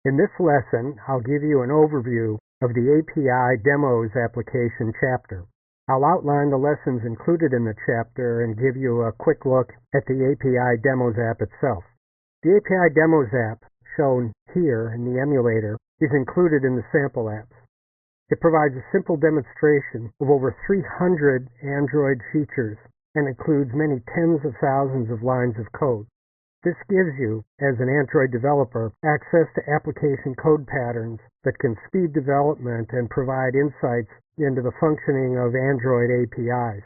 In this lesson, I'll give you an overview of the API Demos application chapter. I'll outline the lessons included in the chapter and give you a quick look at the API Demos app itself. The API Demos app, shown here in the emulator, is included in the sample apps. It provides a simple demonstration of over 300 Android features and includes many tens of thousands of lines of code. This gives you, as an Android developer, access to application code patterns that can speed development and provide insights into the functioning of Android APIs.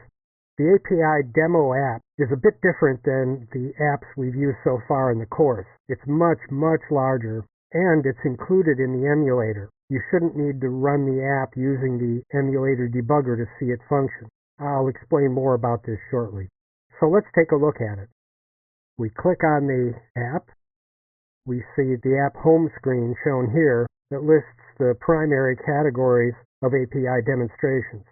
The API Demo app is a bit different than the apps we've used so far in the course. It's much, much larger, and it's included in the emulator. You shouldn't need to run the app using the emulator debugger to see it function. I'll explain more about this shortly. So let's take a look at it. We click on the app. We see the app home screen shown here that lists the primary categories of API demonstrations.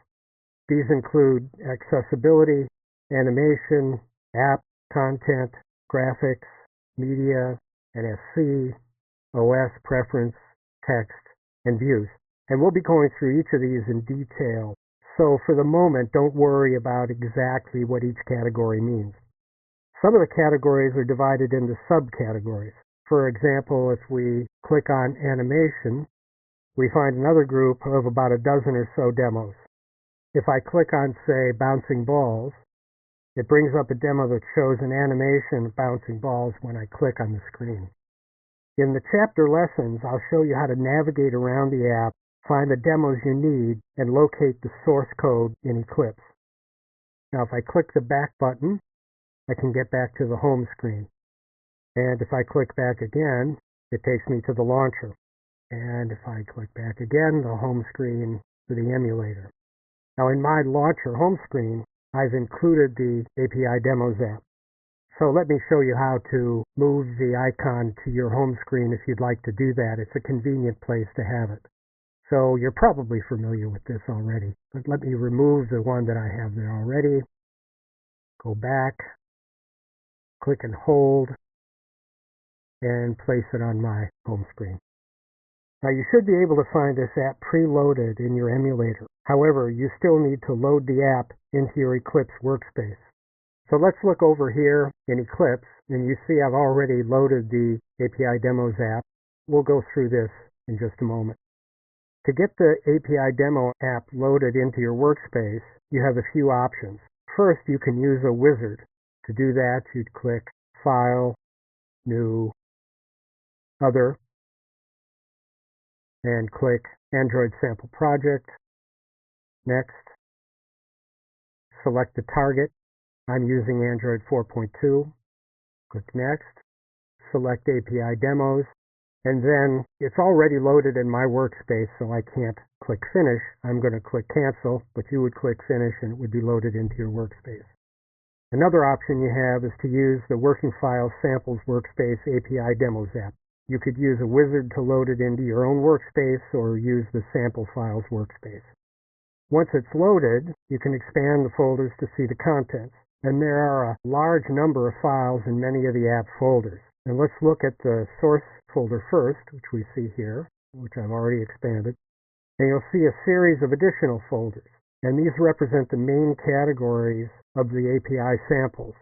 These include accessibility, animation, app, content, graphics, media, NSC, OS preference, text, and views. And we'll be going through each of these in detail. So for the moment, don't worry about exactly what each category means. Some of the categories are divided into subcategories. For example, if we click on animation, we find another group of about a dozen or so demos. If I click on, say, bouncing balls, it brings up a demo that shows an animation of bouncing balls when I click on the screen. In the chapter lessons, I'll show you how to navigate around the app, find the demos you need, and locate the source code in Eclipse. Now, if I click the back button, I can get back to the home screen. And if I click back again, it takes me to the launcher. And if I click back again, the home screen for the emulator. Now in my launcher home screen, I've included the API Demos app. So let me show you how to move the icon to your home screen if you'd like to do that. It's a convenient place to have it. So you're probably familiar with this already. But let me remove the one that I have there already. Go back. Click and hold, and place it on my home screen. Now you should be able to find this app preloaded in your emulator. However, you still need to load the app into your Eclipse workspace. So let's look over here in Eclipse, and you see I've already loaded the API Demos app. We'll go through this in just a moment. To get the API Demo app loaded into your workspace, you have a few options. First, you can use a wizard. To do that, you'd click File, New, Other, and click Android Sample Project. Next, select the target. I'm using Android 4.2. Click Next. Select API Demos. And then it's already loaded in my workspace, so I can't click Finish. I'm going to click Cancel, but you would click Finish and it would be loaded into your workspace. Another option you have is to use the Working File Samples Workspace API Demos app. You could use a wizard to load it into your own workspace or use the Sample Files workspace. Once it's loaded, you can expand the folders to see the contents. And there are a large number of files in many of the app folders. And let's look at the source folder first, which we see here, which I've already expanded. And you'll see a series of additional folders. And these represent the main categories of the API samples.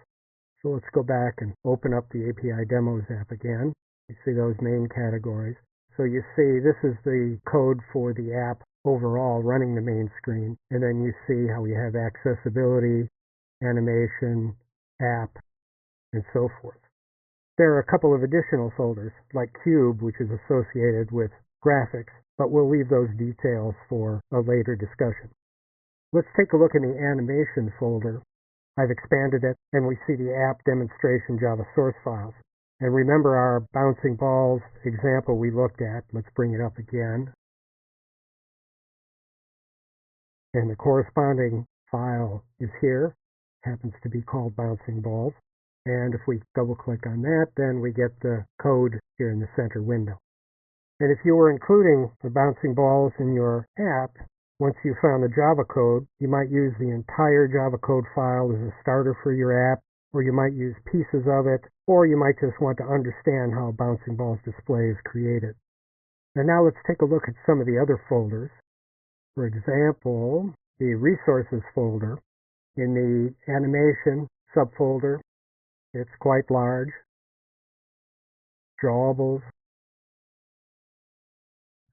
So let's go back and open up the API Demos app again. You see those main categories. So you see this is the code for the app overall running the main screen. And then you see how we have accessibility, animation, app, and so forth. There are a couple of additional folders, like Cube, which is associated with graphics, but we'll leave those details for a later discussion. Let's take a look in the animation folder. I've expanded it, and we see the app demonstration Java source files. And remember our bouncing balls example we looked at. Let's bring it up again. And the corresponding file is here. It happens to be called bouncing balls. And if we double-click on that, then we get the code here in the center window. And if you were including the bouncing balls in your app, once you found the Java code, you might use the entire Java code file as a starter for your app, or you might use pieces of it, or you might just want to understand how a bouncing balls display is created. And now let's take a look at some of the other folders. For example, the resources folder. In the animation subfolder, it's quite large. Drawables,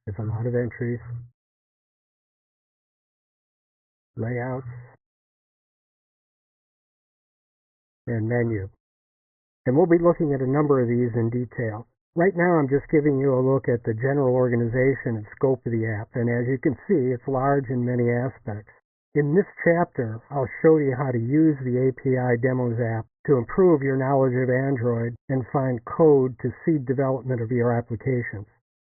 there's a lot of entries. Layouts, and menu. And we'll be looking at a number of these in detail. Right now I'm just giving you a look at the general organization and scope of the app, and as you can see, it's large in many aspects. In this chapter, I'll show you how to use the API Demos app to improve your knowledge of Android and find code to seed development of your applications.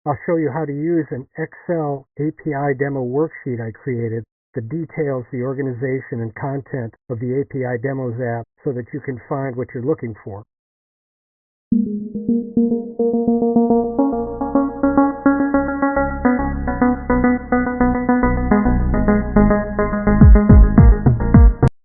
I'll show you how to use an Excel API demo worksheet I created that details the organization and content of the API Demos app so that you can find what you're looking for.